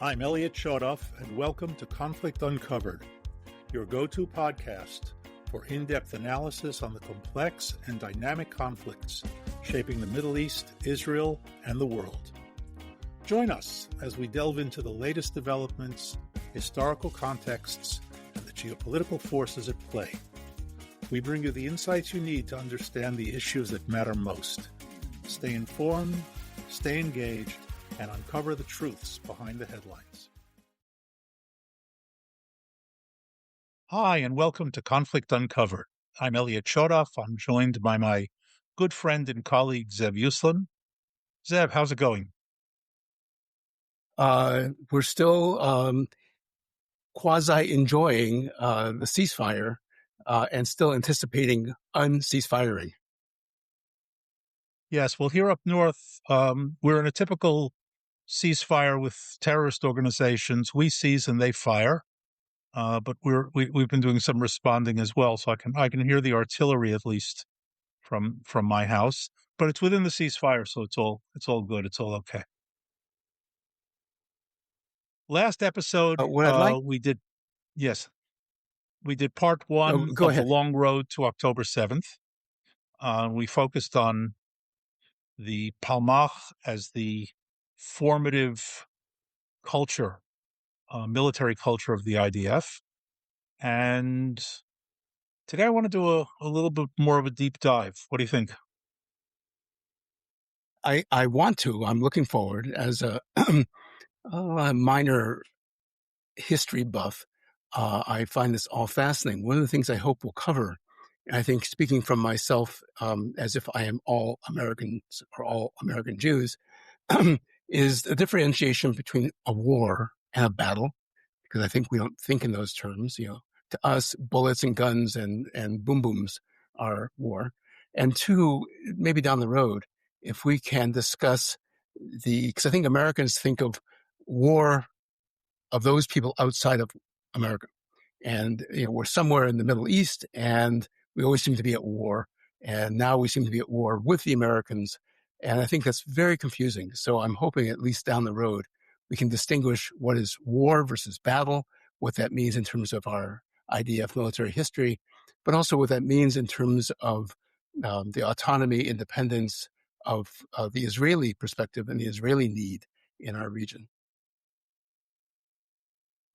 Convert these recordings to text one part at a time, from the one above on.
I'm Elliot Chodoff, and welcome to Conflict Uncovered, your go-to podcast for in-depth analysis on the complex and dynamic conflicts shaping the Middle East, Israel, and the world. Join us as we delve into the latest developments, historical contexts, and the geopolitical forces at play. We bring you the insights you need to understand the issues that matter most. Stay informed, stay engaged, and uncover the truths behind the headlines. Hi, and welcome to Conflict Uncovered. I'm Elliot Chodoff. I'm joined by my good friend and colleague, Zev Uslan. Zev, how's it going? We're still quasi-enjoying the ceasefire and still anticipating unceasefiring. Yes, well, here up north, we're in a typical ceasefire with terrorist organizations. We seize and they fire, but we've been doing some responding as well, so I can hear the artillery at least from my house. But it's within the ceasefire, so it's all good. It's all okay. Last episode, we did part one of the long road to October 7th. We focused on the Palmach as the formative culture, military culture of the IDF. And today I want to do a little bit more of a deep dive. What do you think? I want to. I'm looking forward as a minor history buff. I find this all fascinating. One of the things I hope we'll cover, and I think speaking from myself as if I am all Americans or all American Jews, is the differentiation between a war and a battle, because I think we don't think in those terms. You know, to us, bullets and guns and boom booms are war. And two, maybe down the road, if we can discuss because I think Americans think of war of those people outside of America. And, you know, we're somewhere in the Middle East and we always seem to be at war. And now we seem to be at war with the Americans. And I think that's very confusing. So I'm hoping at least down the road, we can distinguish what is war versus battle, what that means in terms of our IDF military history, but also what that means in terms of the autonomy, independence of the Israeli perspective and the Israeli need in our region.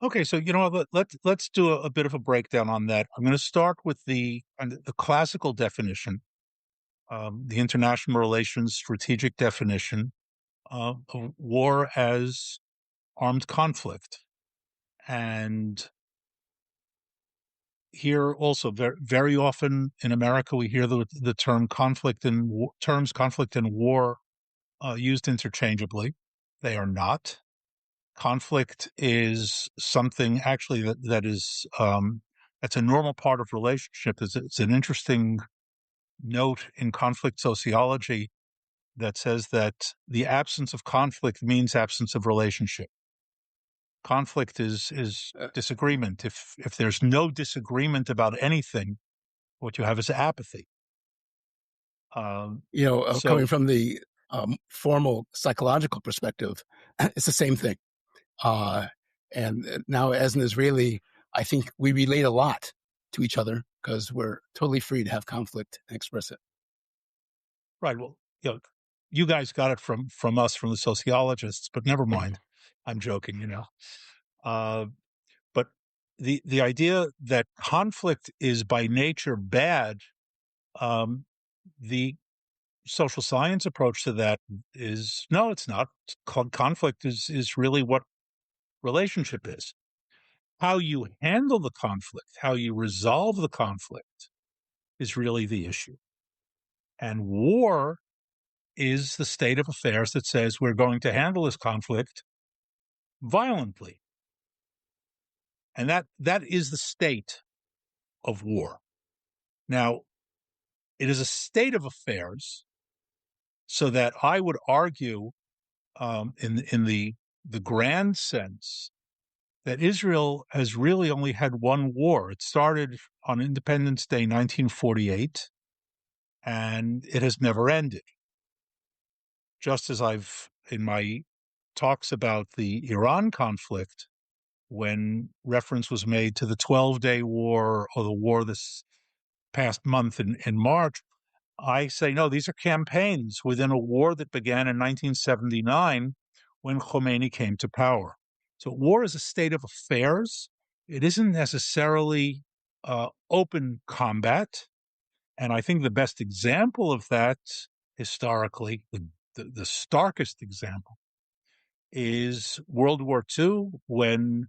Okay, so let's do a bit of a breakdown on that. I'm going to start with the classical definition, the international relations strategic definition of war as armed conflict, and here also very often in America we hear the term conflict and war used interchangeably. They are not. Conflict is something actually that's a normal part of relationship. It's an interesting note in conflict sociology that says that the absence of conflict means absence of relationship. Conflict is disagreement. If there's no disagreement about anything, what you have is apathy. Coming from the formal psychological perspective, it's the same thing. And now as an Israeli, I think we relate a lot to each other because we're totally free to have conflict and express it. Right. Well, you guys got it from us, from the sociologists, but never mind. I'm joking, but the idea that conflict is by nature bad, the social science approach to that is no, it's not. Conflict is really what relationship is. How you handle the conflict, how you resolve the conflict is really the issue. And war is the state of affairs that says we're going to handle this conflict violently. And that is the state of war. Now, it is a state of affairs so that I would argue in the grand sense that Israel has really only had one war. It started on Independence Day, 1948, and it has never ended. Just as I've, in my talks about the Iran conflict, when reference was made to the 12-day war or the war this past month in March, I say, no, these are campaigns within a war that began in 1979 when Khomeini came to power. So war is a state of affairs. It isn't necessarily open combat. And I think the best example of that historically, the starkest example, is World War II, when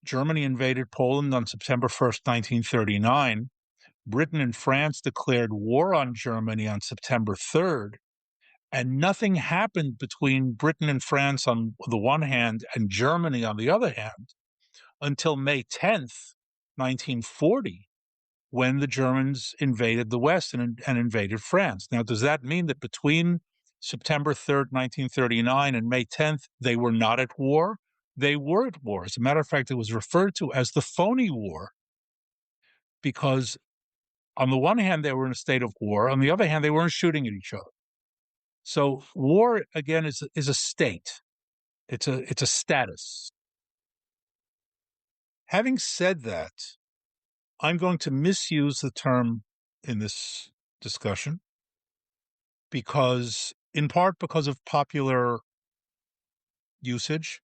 Germany invaded Poland on September 1st, 1939. Britain and France declared war on Germany on September 3rd, and nothing happened between Britain and France on the one hand and Germany on the other hand until May 10th, 1940, when the Germans invaded the West and invaded France. Now, does that mean that between September 3rd, 1939 and May 10th, they were not at war? They were at war. As a matter of fact, it was referred to as the phony war because on the one hand, they were in a state of war. On the other hand, they weren't shooting at each other. So war, again, is a state. It's a status. Having said that, I'm going to misuse the term in this discussion in part because of popular usage.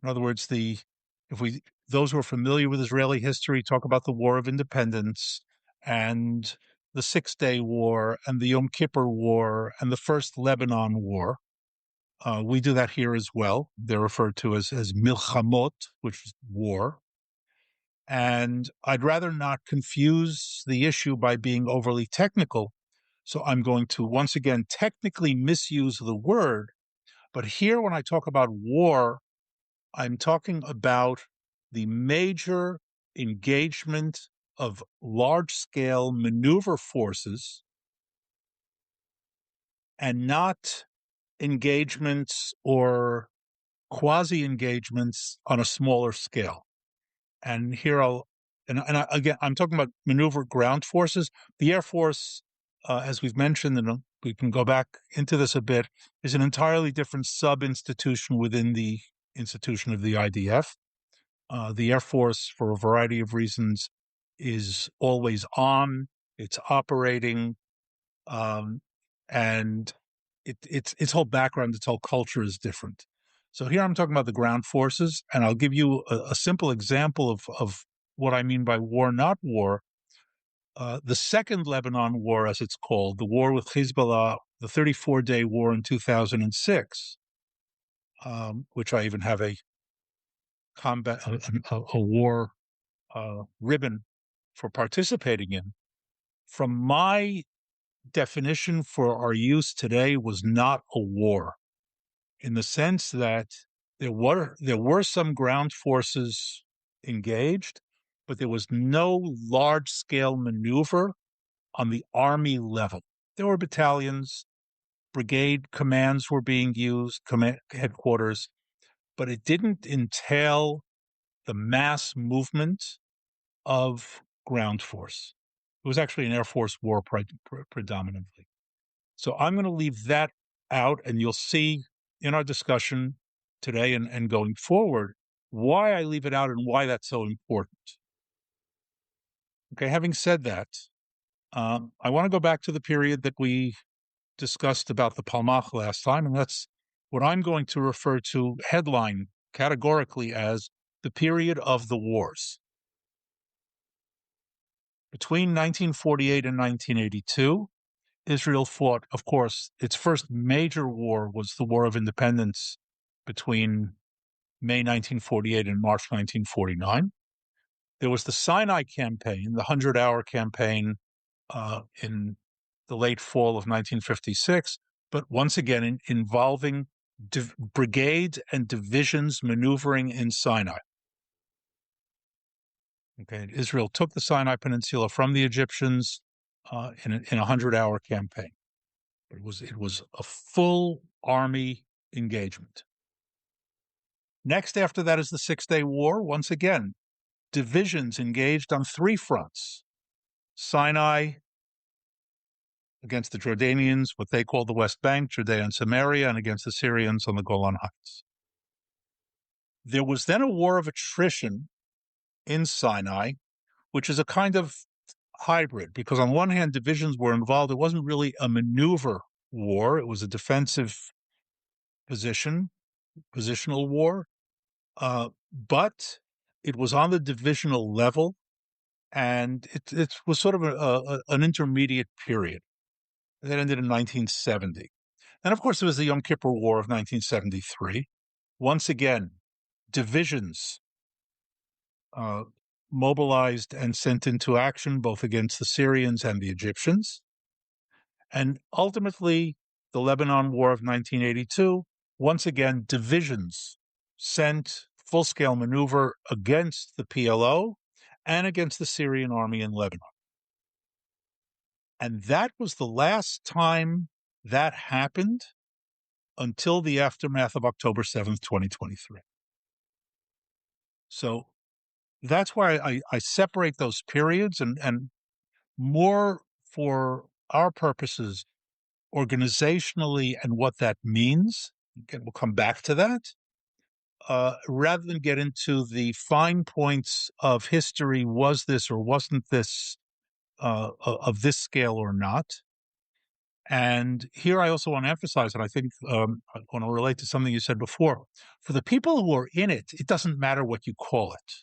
In other words, those who are familiar with Israeli history talk about the War of Independence and the Six-Day War and the Yom Kippur War and the First Lebanon War. We do that here as well. They're referred to as milchamot, which is war. And I'd rather not confuse the issue by being overly technical. So I'm going to once again technically misuse the word. But here, when I talk about war, I'm talking about the major engagement of large-scale maneuver forces and not engagements or quasi-engagements on a smaller scale. And here again, I'm talking about maneuver ground forces. The Air Force, as we've mentioned, and we can go back into this a bit, is an entirely different sub-institution within the institution of the IDF. The Air Force, for a variety of reasons, is always on. It's operating, and its whole background, its whole culture is different. So here I'm talking about the ground forces, and I'll give you a simple example of what I mean by war, not war. The Second Lebanon War, as it's called, the war with Hezbollah, the 34-day war in 2006, which I even have a war ribbon for participating in. From my definition for our use today, was not a war, in the sense that there were some ground forces engaged, but there was no large-scale maneuver on the army level. There were battalions, brigade commands were being used, command headquarters, but it didn't entail the mass movement of ground force. It was actually an Air Force war predominantly. So I'm going to leave that out, and you'll see in our discussion today and going forward why I leave it out and why that's so important. Okay, having said that, I want to go back to the period that we discussed about the Palmach last time, and that's what I'm going to refer to headline categorically as the period of the wars. Between 1948 and 1982, Israel fought, of course, its first major war was the War of Independence between May 1948 and March 1949. There was the Sinai campaign, the 100-hour campaign in the late fall of 1956, but once again involving brigades and divisions maneuvering in Sinai. Okay, Israel took the Sinai Peninsula from the Egyptians in a 100-hour campaign. It was a full army engagement. Next after that is the Six-Day War. Once again, divisions engaged on three fronts. Sinai against the Jordanians, what they call the West Bank, Judea and Samaria, and against the Syrians on the Golan Heights. There was then a war of attrition in Sinai, which is a kind of hybrid, because on one hand, divisions were involved. It wasn't really a maneuver war. It was a defensive positional war. But it was on the divisional level, and it was sort of an intermediate period that ended in 1970. And of course, there was the Yom Kippur War of 1973. Once again, divisions uh, mobilized and sent into action both against the Syrians and the Egyptians. And ultimately, the Lebanon War of 1982, once again, divisions sent full scale maneuver against the PLO and against the Syrian army in Lebanon. And that was the last time that happened until the aftermath of October 7th, 2023. So that's why I separate those periods and more for our purposes organizationally and what that means. Again, we'll come back to that. Rather than get into the fine points of history, was this or wasn't this of this scale or not? And here I also want to emphasize, and I think I want to relate to something you said before. For the people who are in it, it doesn't matter what you call it.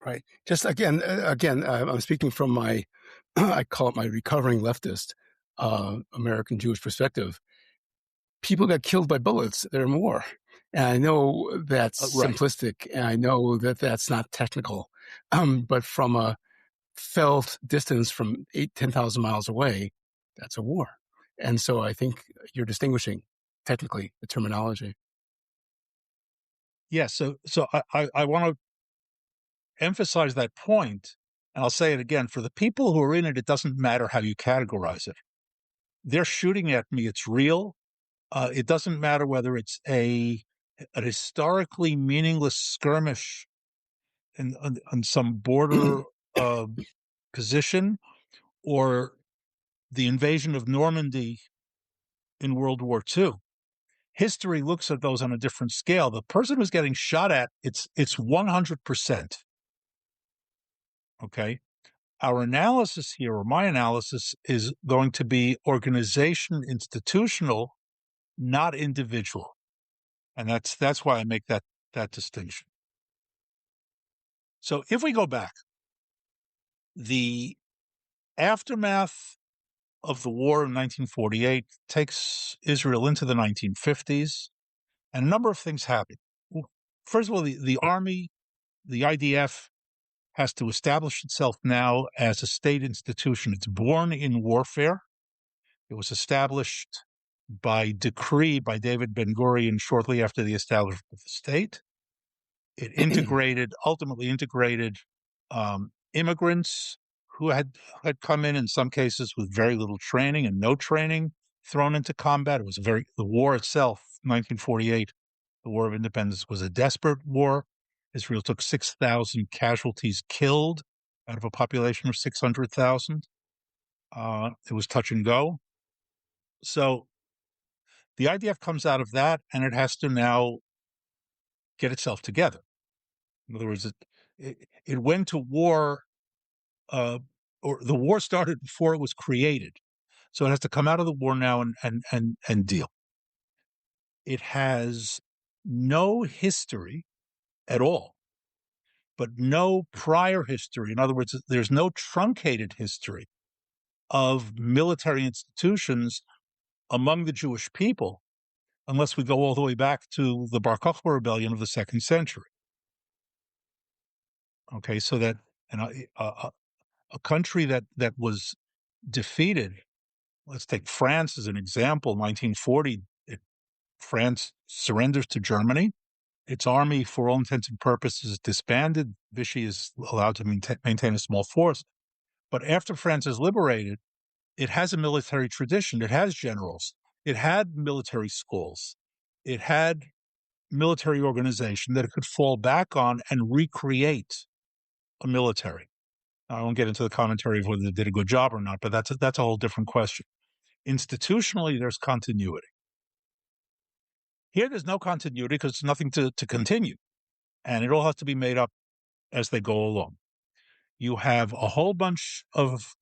Right. Just again, I'm speaking from my, I call it my recovering leftist American Jewish perspective. People got killed by bullets. There are more. And I know that's Right. simplistic, and I know that that's not technical. But from a felt distance from 10,000 miles away, that's a war. And so I think you're distinguishing technically the terminology. Yeah. So I want to emphasize that point, and I'll say it again. For the people who are in it, it doesn't matter how you categorize it. They're shooting at me. It's real. It doesn't matter whether it's an historically meaningless skirmish on some border uh, position, or the invasion of Normandy in World War II. History looks at those on a different scale. The person who's getting shot at, it's 100%. Okay. Our analysis here, or my analysis, is going to be organization, institutional, not individual. And that's why I make that distinction. So if we go back, the aftermath of the war of 1948 takes Israel into the 1950s, and a number of things happen. First of all, the army, the IDF, has to establish itself now as a state institution. It's born in warfare. It was established by decree by David Ben-Gurion shortly after the establishment of the state. It ultimately integrated immigrants who had come in some cases with very little training and no training, thrown into combat. It was the war itself, 1948, the War of Independence, was a desperate war. Israel took 6,000 casualties killed out of a population of 600,000. It was touch and go. So the IDF comes out of that, and it has to now get itself together. In other words, it went to war, or the war started before it was created. So it has to come out of the war now and deal. It has no history at all, but no prior history. In other words, there's no truncated history of military institutions among the Jewish people, unless we go all the way back to the Bar Kokhba rebellion of the 2nd century. Okay, so that a country that was defeated. Let's take France as an example. 1940, France surrenders to Germany. Its army, for all intents and purposes, disbanded. Vichy is allowed to maintain a small force. But after France is liberated, it has a military tradition. It has generals. It had military schools. It had military organization that it could fall back on and recreate a military. I won't get into the commentary of whether they did a good job or not, but that's a whole different question. Institutionally, there's continuity. Here, there's no continuity because it's nothing to continue, and it all has to be made up as they go along. You have a whole bunch of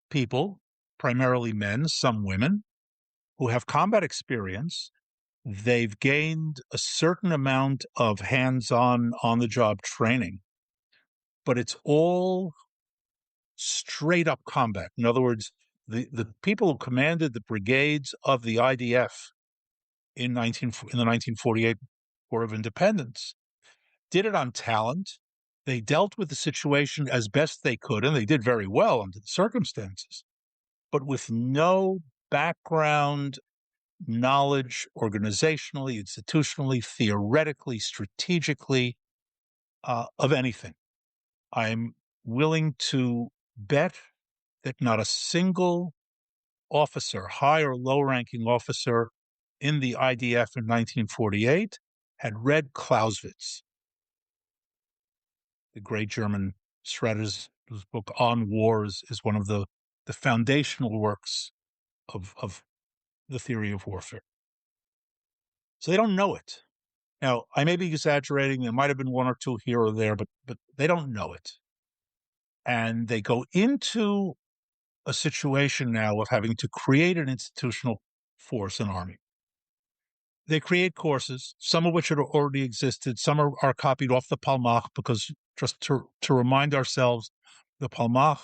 people, primarily men, some women, who have combat experience. They've gained a certain amount of hands-on, on-the-job training, but it's all straight up combat. In other words, the people who commanded the brigades of the IDF in the 1948 War of Independence did it on talent. They dealt with the situation as best they could, and they did very well under the circumstances, but with no background knowledge organizationally, institutionally, theoretically, strategically, of anything. I'm willing to bet that not a single officer, high or low ranking officer in the IDF in 1948 had read Clausewitz, the great German strategist whose book On Wars is one of the foundational works of the theory of warfare. So they don't know it. Now, I may be exaggerating. There might have been one or two here or there, but they don't know it. And they go into a situation now of having to create an institutional force, an army. They create courses, some of which had already existed. Some are copied off the Palmach because, just to remind ourselves, the Palmach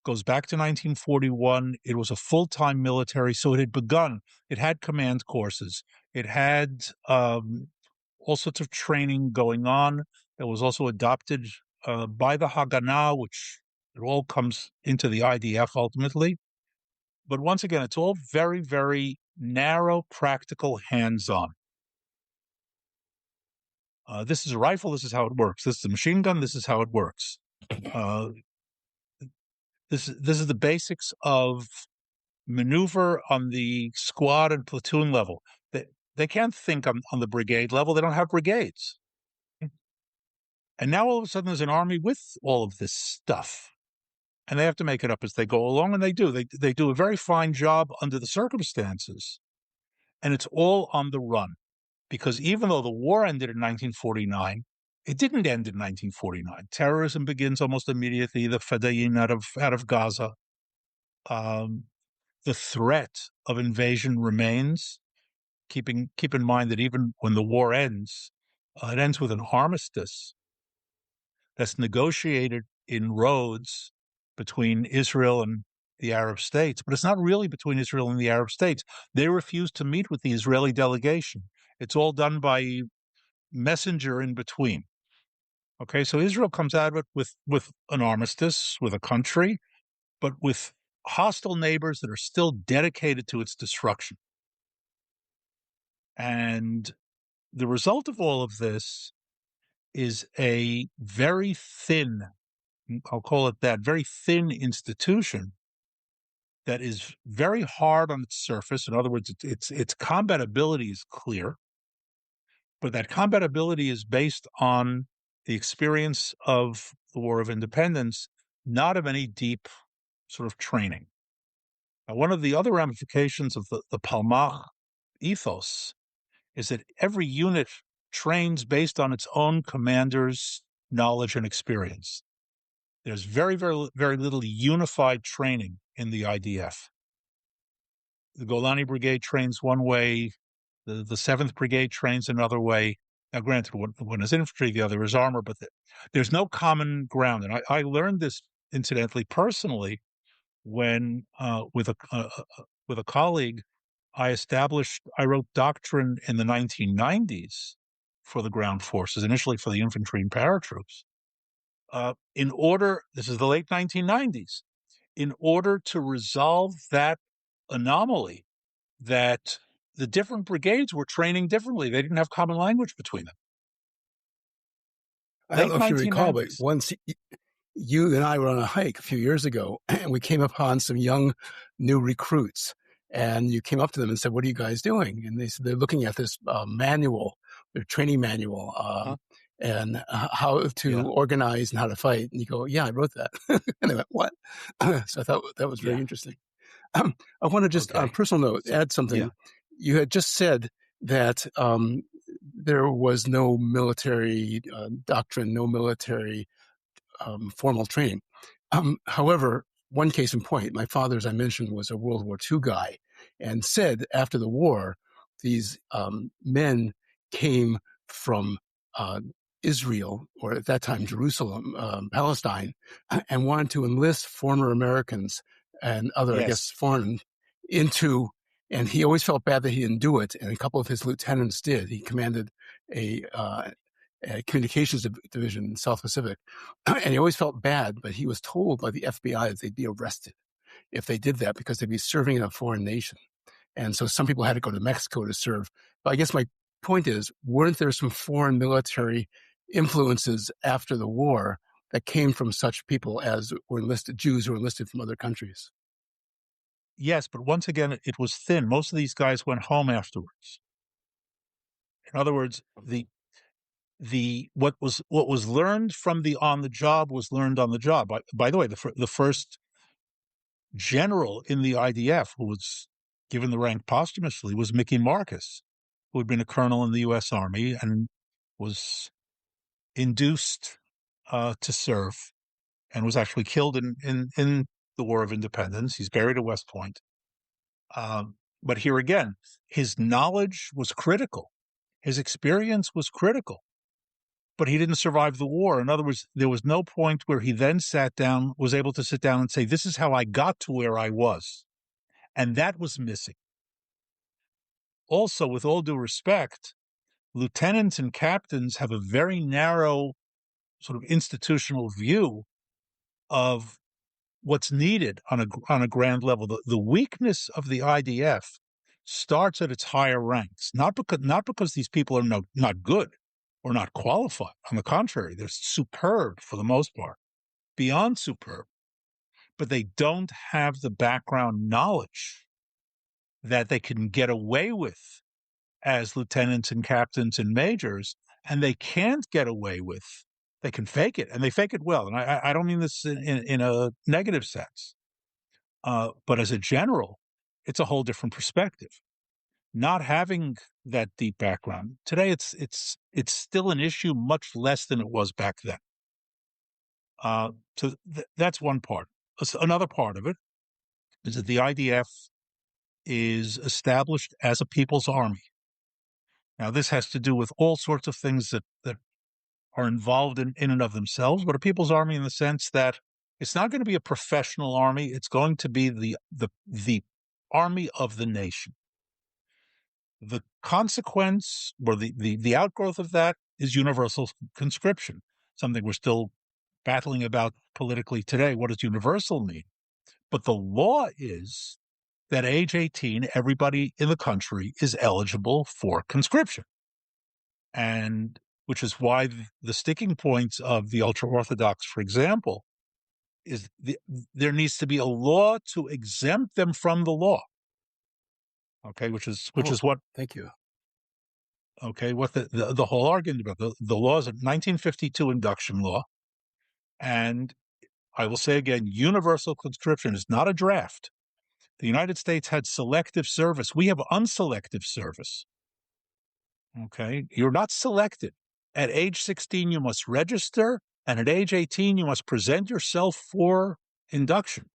goes back to 1941. It was a full-time military, so it had begun. It had command courses. It had all sorts of training going on. It was also adopted by the Haganah, which it all comes into the IDF ultimately. But once again, it's all very, very narrow, practical, hands-on. This is a rifle. This is how it works. This is a machine gun. This is how it works. This is the basics of maneuver on the squad and platoon level. They can't think on the brigade level. They don't have brigades. And now all of a sudden there's an army with all of this stuff. And they have to make it up as they go along, and they do. They do a very fine job under the circumstances. And it's all on the run. Because even though the war ended in 1949, it didn't end in 1949. Terrorism begins almost immediately. The Fedayeen out of Gaza. The threat of invasion remains. Keep in mind that even when the war ends, it ends with an armistice that's negotiated in Rhodes between Israel and the Arab states. But it's not really between Israel and the Arab states. They refuse to meet with the Israeli delegation. It's all done by messenger in between. Okay, so Israel comes out of it with an armistice, with a country, but with hostile neighbors that are still dedicated to its destruction. And the result of all of this is a very thin, I'll call it that, very thin institution that is very hard on its surface. In other words, its combat ability is clear, but that combat ability is based on the experience of the War of Independence, not of any deep sort of training. Now, one of the other ramifications of the Palmach ethos is that every unit trains based on its own commander's knowledge and experience. There's very, very, very little unified training in the IDF. The Golani Brigade trains one way, the 7th Brigade trains another way. Now, granted, one is infantry, the other is armor, but there's no common ground. And I learned this, incidentally, personally, when with a colleague, I wrote doctrine in the 1990s for the ground forces, initially for the infantry and paratroops. This is the late 1990s, in order to resolve that anomaly that the different brigades were training differently. They didn't have common language between them. I don't know if you recall, but once you and I were on a hike a few years ago, and we came upon some young new recruits. And you came up to them and said, "What are you guys doing?" And they said they're looking at this manual, their training manual, and how to organize and how to fight. And you go, "Yeah, I wrote that." And they went, "What?" So I thought that was very interesting. I want to just, on a personal note, add something. You had just said that there was no military doctrine, no military formal training. However, one case in point, my father, as I mentioned, was a World War II guy, and said after the war, these men came from Israel, or at that time Jerusalem, Palestine, and wanted to enlist former Americans and other, I guess, Yes. foreign into. And he always felt bad that he didn't do it, and a couple of his lieutenants did. He commanded a communications division in South Pacific, and he always felt bad. But he was told by the FBI that they'd be arrested if they did that because they'd be serving in a foreign nation. And so some people had to go to Mexico to serve. But I guess my point is, weren't there some foreign military influences after the war that came from such people as were enlisted Jews who were enlisted from other countries? Yes, but once again, it was thin. Most of these guys went home afterwards. In other words, the what was learned from the on the job was learned on the job. By the way, the first general in the IDF who was given the rank posthumously was Mickey Marcus, who had been a colonel in the U.S. Army and was induced to serve and was actually killed in the War of Independence. He's buried at West Point. But here again, his knowledge was critical. His experience was critical, but he didn't survive the war. In other words, there was no point where he then was able to sit down and say, this is how I got to where I was. And that was missing. Also, with all due respect, lieutenants and captains have a very narrow sort of institutional view of what's needed on a grand level. The weakness of the IDF starts at its higher ranks, not because these people are not good or not qualified. On the contrary, they're superb for the most part, beyond superb, but they don't have the background knowledge that they can get away with as lieutenants and captains and majors, and they can't get away with. They can fake it, and they fake it well. And I don't mean this in a negative sense, but as a general, it's a whole different perspective. Not having that deep background today, it's still an issue, much less than it was back then. So that's one part. Another part of it is that the IDF is established as a people's army. Now, this has to do with all sorts of things that are involved in and of themselves, but a people's army in the sense that it's not going to be a professional army. It's going to be the army of the nation. The consequence or the outgrowth of that is universal conscription, something we're still battling about politically today. What does universal mean? But the law is that age 18, everybody in the country is eligible for conscription. And which is why the sticking points of the ultra-Orthodox, for example, is there needs to be a law to exempt them from the law. Okay, which is what. Thank you. Okay, what the whole argument about the law is a 1952 induction law, and I will say again, universal conscription is not a draft. The United States had selective service. We have unselective service. Okay, you're not selected. At age 16, you must register, and at age 18, you must present yourself for induction.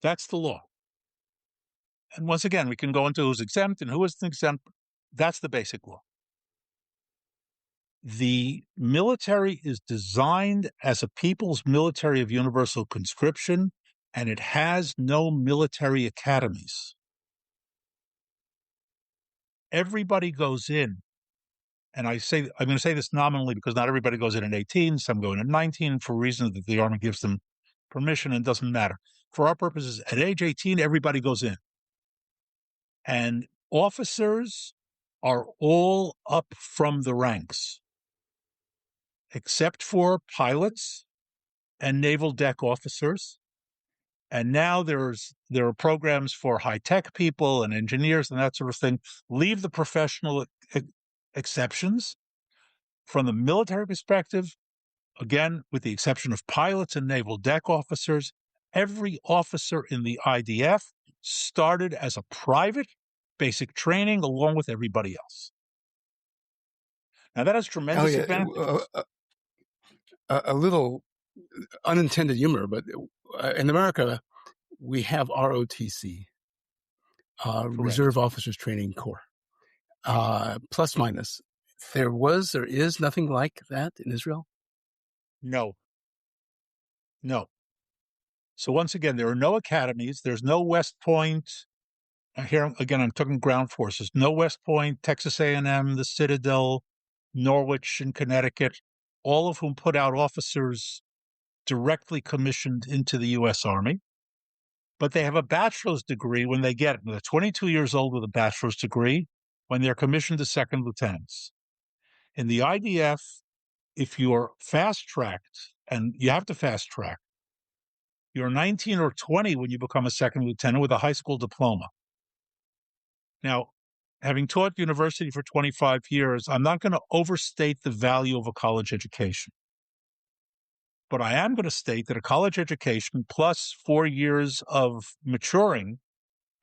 That's the law. And once again, we can go into who's exempt and who isn't exempt. That's the basic law. The military is designed as a people's military of universal conscription, and it has no military academies. Everybody goes in, and I'm going to say this nominally because not everybody goes in at 18, some go in at 19 for reasons that the Army gives them permission, and it doesn't matter. For our purposes, at age 18, everybody goes in. And officers are all up from the ranks, except for pilots and naval deck officers. And now there are programs for high-tech people and engineers and that sort of thing. Leave the professional exceptions. From the military perspective, again, with the exception of pilots and naval deck officers, every officer in the IDF started as a private, basic training along with everybody else. Now, that has tremendous Elliot, advantages. a little unintended humor, but in America, we have ROTC, Correct. Reserve Officers Training Corps, plus minus. There is nothing like that in Israel. No, no. So once again, there are no academies. There's no West Point. Here again, I'm talking ground forces. No West Point, Texas A&M, the Citadel, Norwich, and Connecticut, all of whom put out officers directly commissioned into the U.S. Army. But they have a bachelor's degree when they get it. They're 22 years old with a bachelor's degree when they're commissioned as second lieutenants. In the IDF, if you're fast tracked, and you have to fast track, you're 19 or 20 when you become a second lieutenant with a high school diploma. Now, having taught university for 25 years, I'm not going to overstate the value of a college education. But I am going to state that a college education plus 4 years of maturing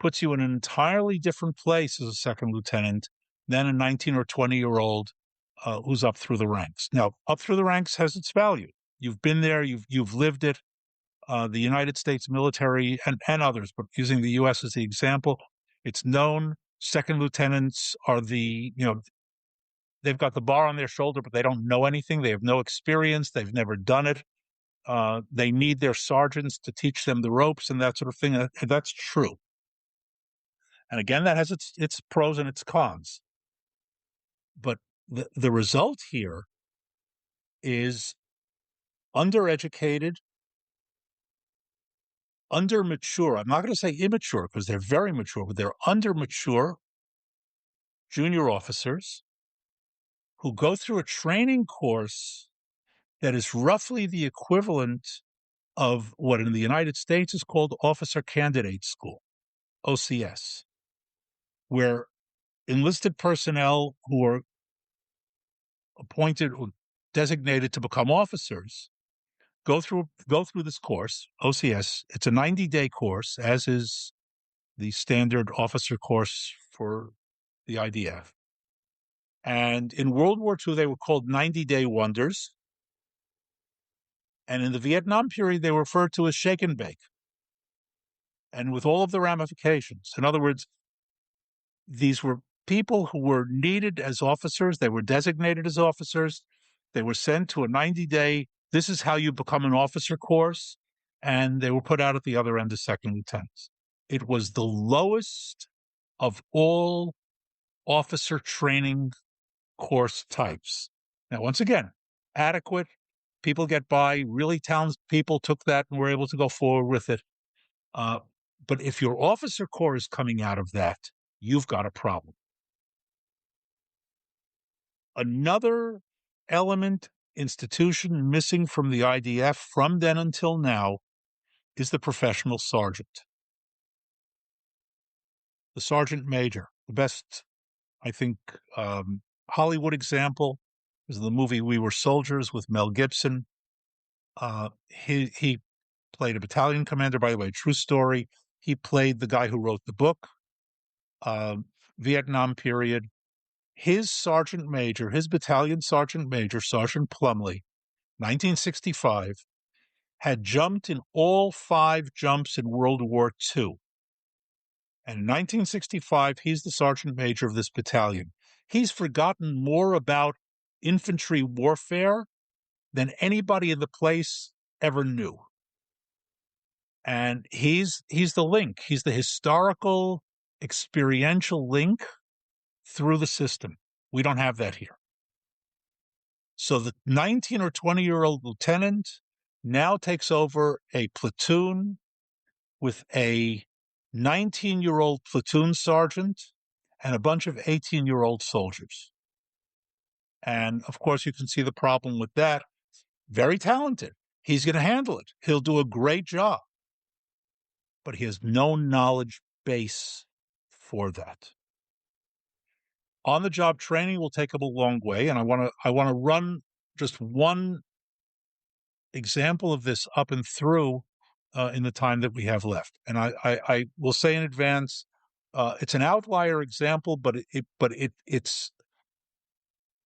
puts you in an entirely different place as a second lieutenant than a 19 or 20-year-old who's up through the ranks. Now, up through the ranks has its value. You've been there, you've lived it. The United States military and others, but using the U.S. as the example, it's known second lieutenants are they've got the bar on their shoulder, but they don't know anything. They have no experience. They've never done it. They need their sergeants to teach them the ropes and that sort of thing. And that's true. And again, that has its pros and its cons. But the result here is undereducated, undermature. I'm not going to say immature because they're very mature, but they're undermature junior officers who go through a training course that is roughly the equivalent of what in the United States is called Officer Candidate School, OCS, where enlisted personnel who are appointed or designated to become officers go through this course, OCS. It's a 90-day course, as is the standard officer course for the IDF. And in World War II, they were called 90-day wonders. And in the Vietnam period, they were referred to as shake and bake. And with all of the ramifications. In other words, these were people who were needed as officers. They were designated as officers. They were sent to a 90-day, this is how you become an officer course. And they were put out at the other end as second lieutenants. It was the lowest of all officer training course types. Now, once again, adequate. People get by. Really talented people took that and were able to go forward with it. But if your officer corps is coming out of that, you've got a problem. Another element, institution missing from the IDF from then until now is the professional sergeant. The sergeant major, the best, I think, Hollywood example is the movie We Were Soldiers with Mel Gibson. He played a battalion commander, by the way, true story. He played the guy who wrote the book, Vietnam period. His sergeant major, his battalion sergeant major, Sergeant Plumley, 1965, had jumped in all 5 jumps in World War II. And in 1965, he's the sergeant major of this battalion. He's forgotten more about infantry warfare than anybody in the place ever knew. And he's the link. He's the historical, experiential link through the system. We don't have that here. So the 19 or 20-year-old lieutenant now takes over a platoon with a 19-year-old platoon sergeant and a bunch of 18-year-old soldiers. And of course, you can see the problem with that. Very talented. He's going to handle it. He'll do a great job. But he has no knowledge base for that. On-the-job training will take him a long way, and I want to run just one example of this up and through in the time that we have left. And I will say in advance, It's an outlier example, but it's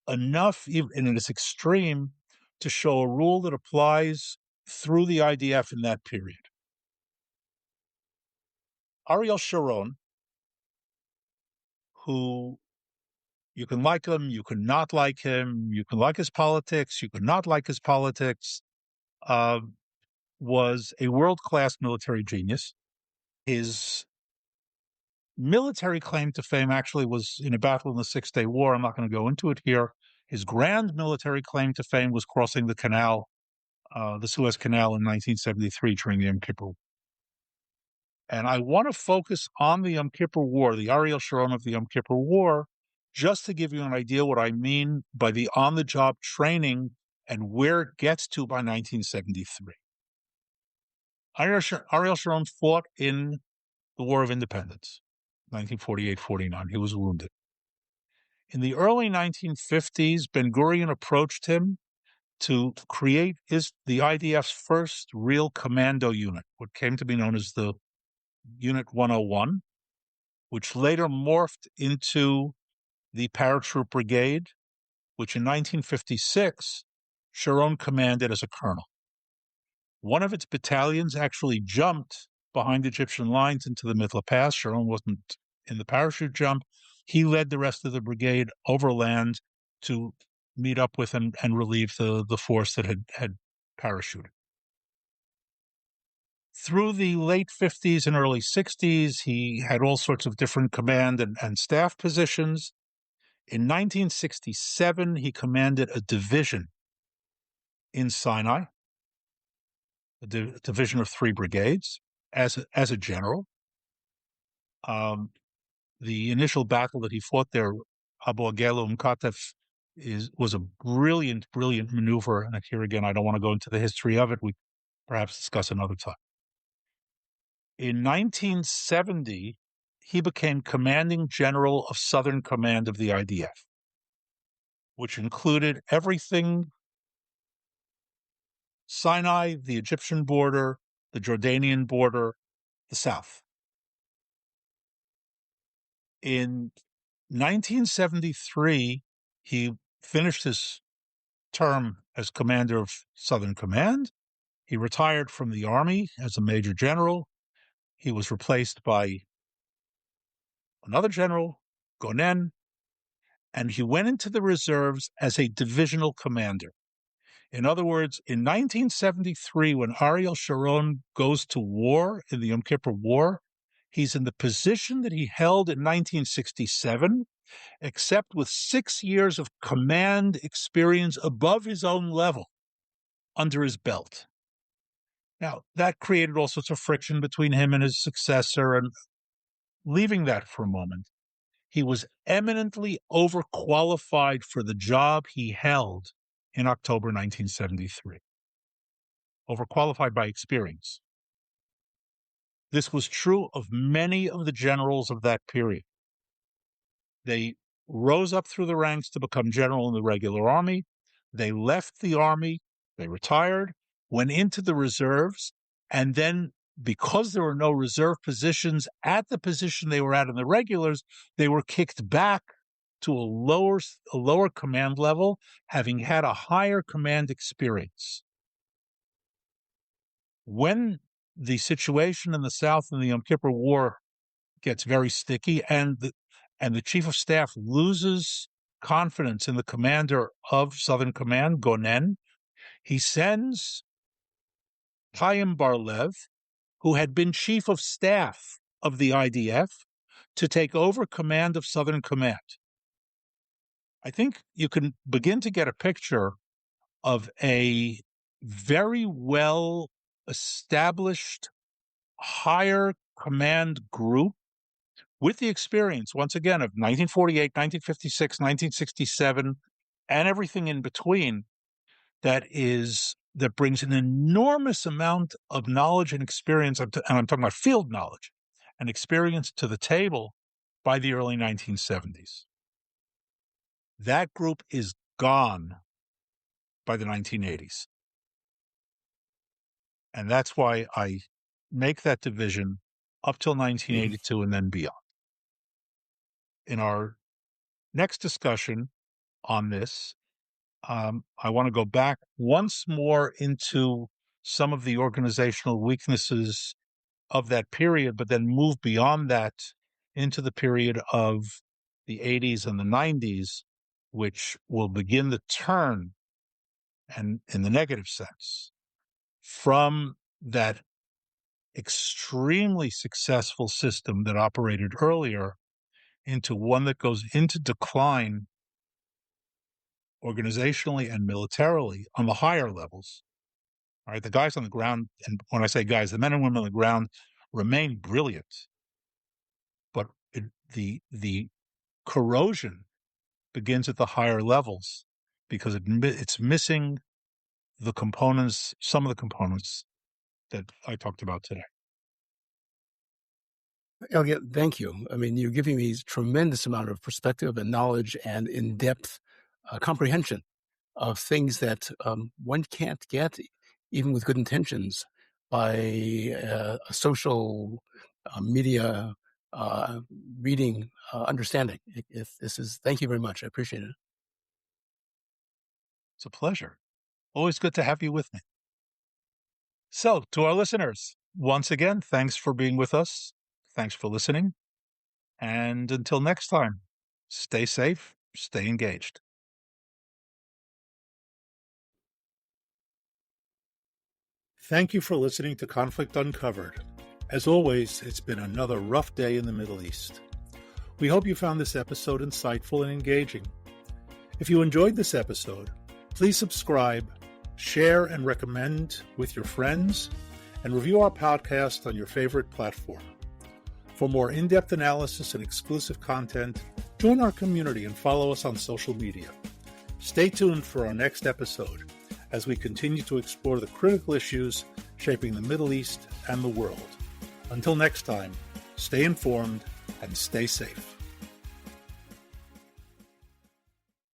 enough, even in its extreme, to show a rule that applies through the IDF in that period. Ariel Sharon, who you can like him, you can not like him, you can like his politics, you can not like his politics, uh, was a world-class military genius. His military claim to fame actually was in a battle in the Six-Day War. I'm not going to go into it here. His grand military claim to fame was crossing the canal, the Suez Canal in 1973 during the Yom Kippur. And I want to focus on the Yom Kippur War, the Ariel Sharon of the Yom Kippur War, just to give you an idea what I mean by the on-the-job training and where it gets to by 1973. Ariel Sharon fought in the War of Independence, 1948-49. He was wounded. In the early 1950s, Ben-Gurion approached him to create the IDF's first real commando unit, what came to be known as the Unit 101, which later morphed into the Paratroop Brigade, which in 1956 Sharon commanded as a colonel. One of its battalions actually jumped behind Egyptian lines into the Mitla Pass. Sharon wasn't in the parachute jump. He led the rest of the brigade overland to meet up with and relieve the force that had parachuted. Through the late 50s and early 60s, he had all sorts of different command and staff positions. In 1967, he commanded a division in Sinai, a division of 3 brigades, as a general. The initial battle that he fought there, Abu Agelu Katef, was a brilliant maneuver. And here again, I don't want to go into the history of it. We perhaps discuss another time. In 1970, he became commanding general of Southern Command of the IDF, which included everything: Sinai, the Egyptian border, the Jordanian border, the South. In 1973, he finished his term as commander of Southern Command. He retired from the Army as a major general. He was replaced by another general, Gonen, and he went into the reserves as a divisional commander. In other words, in 1973, when Ariel Sharon goes to war in the Yom Kippur War, he's in the position that he held in 1967, except with 6 years of command experience above his own level under his belt. Now, that created all sorts of friction between him and his successor, and leaving that for a moment, he was eminently overqualified for the job he held in October 1973. Overqualified by experience. This was true of many of the generals of that period. They rose up through the ranks to become general in the regular army. They left the army, they retired, went into the reserves, and then because there were no reserve positions at the position they were at in the regulars, they were kicked back to a lower command level, having had a higher command experience. When the situation in the South in the Yom Kippur War gets very sticky, and the chief of staff loses confidence in the commander of Southern Command, Gonen, he sends Chaim Bar-Lev, who had been chief of staff of the IDF, to take over command of Southern Command. I think you can begin to get a picture of a very well established higher command group with the experience, once again, of 1948, 1956, 1967, and everything in between, that brings an enormous amount of knowledge and experience, and I'm talking about field knowledge and experience, to the table by the early 1970s. That group is gone by the 1980s. And that's why I make that division up till 1982 and then beyond. in our next discussion on this, I want to go back once more into some of the organizational weaknesses of that period, but then move beyond that into the period of the 80s and the 90s, which will begin the turn, and in the negative sense, from that extremely successful system that operated earlier into one that goes into decline organizationally and militarily on the higher levels. All right, the guys on the ground, and when I say guys, the men and women on the ground remain brilliant, but the corrosion begins at the higher levels because it's missing the components, some of the components that I talked about today. Elliot, thank you. I mean, you're giving me tremendous amount of perspective and knowledge and in-depth comprehension of things that one can't get, even with good intentions, by a social media reading understanding. Thank you very much. I appreciate it. It's a pleasure. Always good to have you with me. So, to our listeners, once again, thanks for being with us. Thanks for listening. And until next time, stay safe, stay engaged. Thank you for listening to Conflict Uncovered. As always, it's been another rough day in the Middle East. We hope you found this episode insightful and engaging. If you enjoyed this episode, please subscribe, share and recommend with your friends, and review our podcast on your favorite platform. For more in-depth analysis and exclusive content, join our community and follow us on social media. Stay tuned for our next episode as we continue to explore the critical issues shaping the Middle East and the world. Until next time, stay informed and stay safe.